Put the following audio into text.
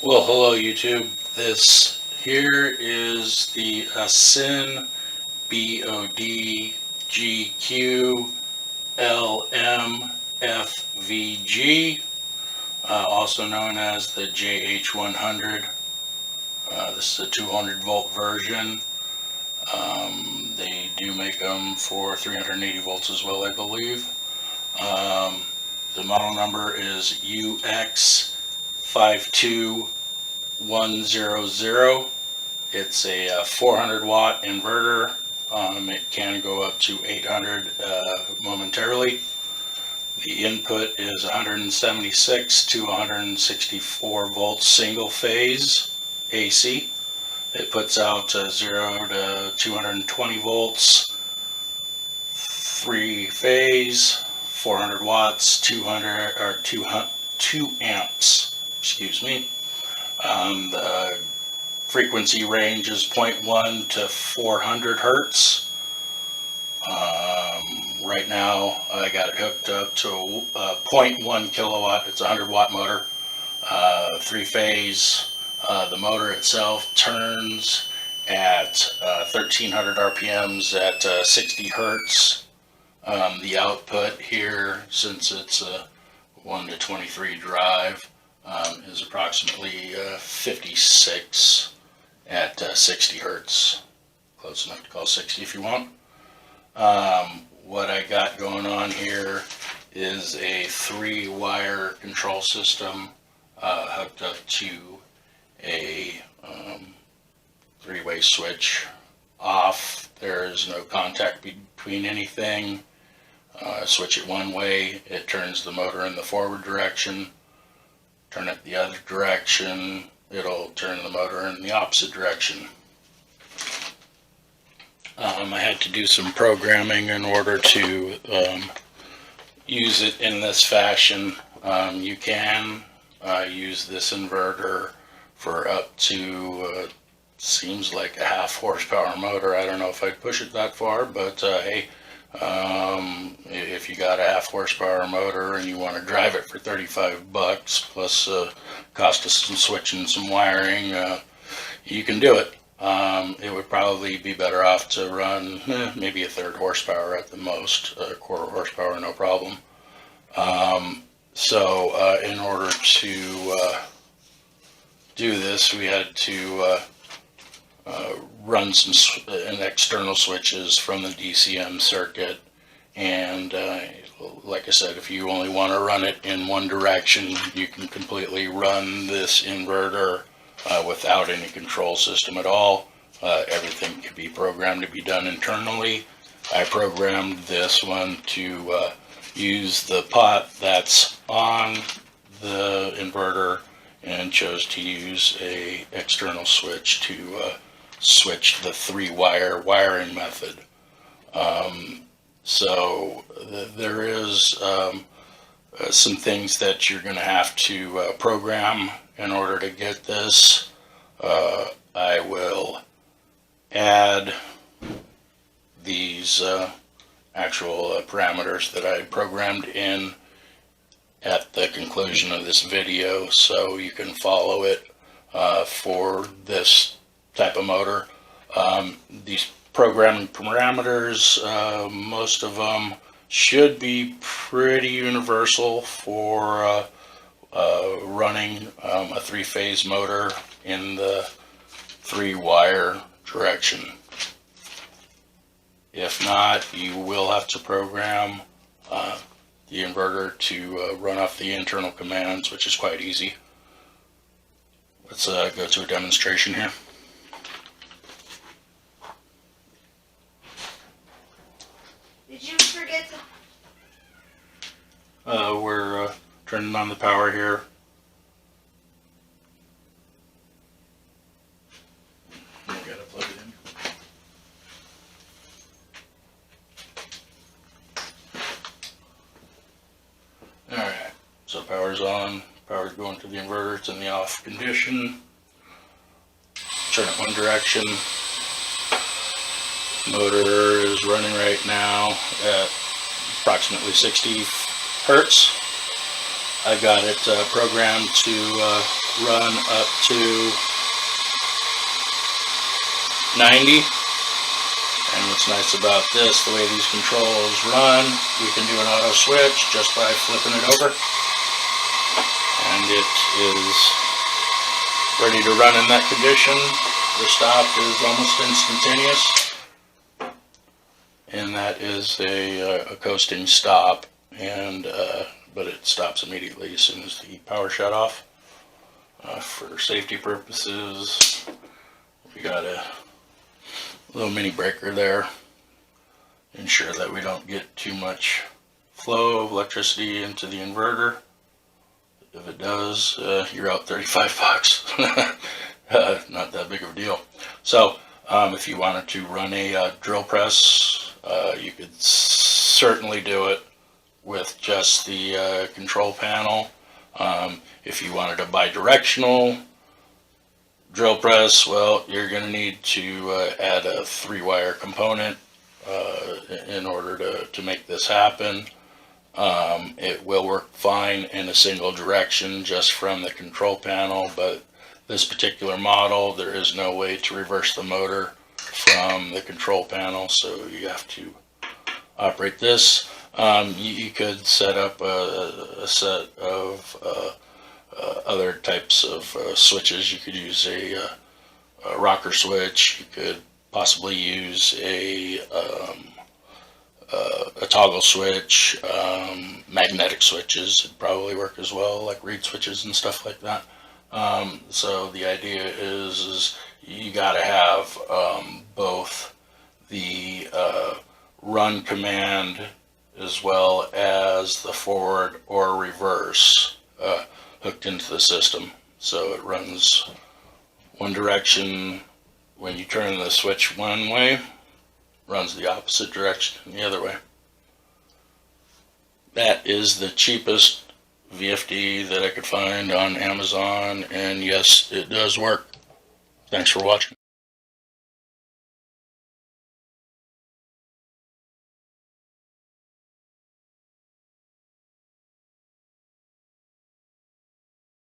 Well, hello YouTube. This here is the Asin BODGQLMFVG, also known as the JH100. This is a 200 volt version. They do make them for 380 volts as well, I believe. The model number is UX52100. It's a 400 watt inverter. It can go up to 800 momentarily. The input is 176 to 164 volts single phase AC. It puts out 0 to 220 volts, 3 phase, 400 watts, 2 amps. Excuse me. The frequency range is 0.1 to 400 hertz. Right now, I got it hooked up to a 0.1 kilowatt. It's a 100 watt motor, 3 phase. The motor itself turns at 1300 RPMs at 60 hertz. The output here, since it's a 1 to 23 drive, is approximately 56 at 60 hertz. Close enough to call 60 if you want. What I got going on here is a 3-wire control system hooked up to a 3-way switch off. There is no contact between anything. Switch it one way, it turns the motor in the forward direction. Turn it the other direction, it'll turn the motor in the opposite direction. I had to do some programming in order to use it in this fashion. You can use this inverter for up to seems like a 1/2 horsepower motor. I don't know if I'd push it that far, but hey, if you got a 1/2 horsepower motor and you want to drive it for $35 plus cost of some switching, some wiring, you can do it. It would probably be better off to run maybe a 1/3 horsepower at the most, a 1/4 horsepower, no problem. In order to do this, we had to run some external switches from the DCM circuit, and like I said, if you only want to run it in one direction, you can completely run this inverter without any control system at all. Everything can be programmed to be done internally. I programmed this one to use the pot that's on the inverter and chose to use a external switch to switch the 3-wire wiring method. There is some things that you're going to have to program in order to get this. I will add these actual parameters that I programmed in at the conclusion of this video, so you can follow it for this type of motor. These programming parameters, most of them should be pretty universal for running a 3-phase motor in the 3-wire direction. If not, you will have to program the inverter to run off the internal commands, which is quite easy. Let's go to a demonstration here. Did you forget to... We're turning on the power here. We gotta plug it in. Alright, so power's on. Power's going to the inverter. It's in the off condition. Turn it one direction. Motor is running right now at approximately 60 hertz. I got it programmed to run up to 90. And what's nice about this, the way these controls run, we can do an auto switch just by flipping it over. And it is ready to run in that condition. The stop is almost instantaneous. And that is a coasting stop, and but it stops immediately as soon as the power shut off. For safety purposes, we got a little mini breaker there. Ensure that we don't get too much flow of electricity into the inverter. If it does, you're out 35 bucks. Not that big of a deal. So if you wanted to run a drill press, you could certainly do it with just the control panel. If you wanted a bi-directional drill press, well, you're going to need to add a 3-wire component in order to make this happen. It will work fine in a single direction just from the control panel, but this particular model, there is no way to reverse the motor from the control panel, so you have to operate this. You could set up a set of other types of switches. You could use a rocker switch. You could possibly use a toggle switch. Magnetic switches would probably work as well, like reed switches and stuff like that. So the idea is you got to have both the run command as well as the forward or reverse hooked into the system. So it runs one direction when you turn the switch one way, runs the opposite direction the other way. That is the cheapest VFD that I could find on Amazon, and yes, it does work. Thanks for watching.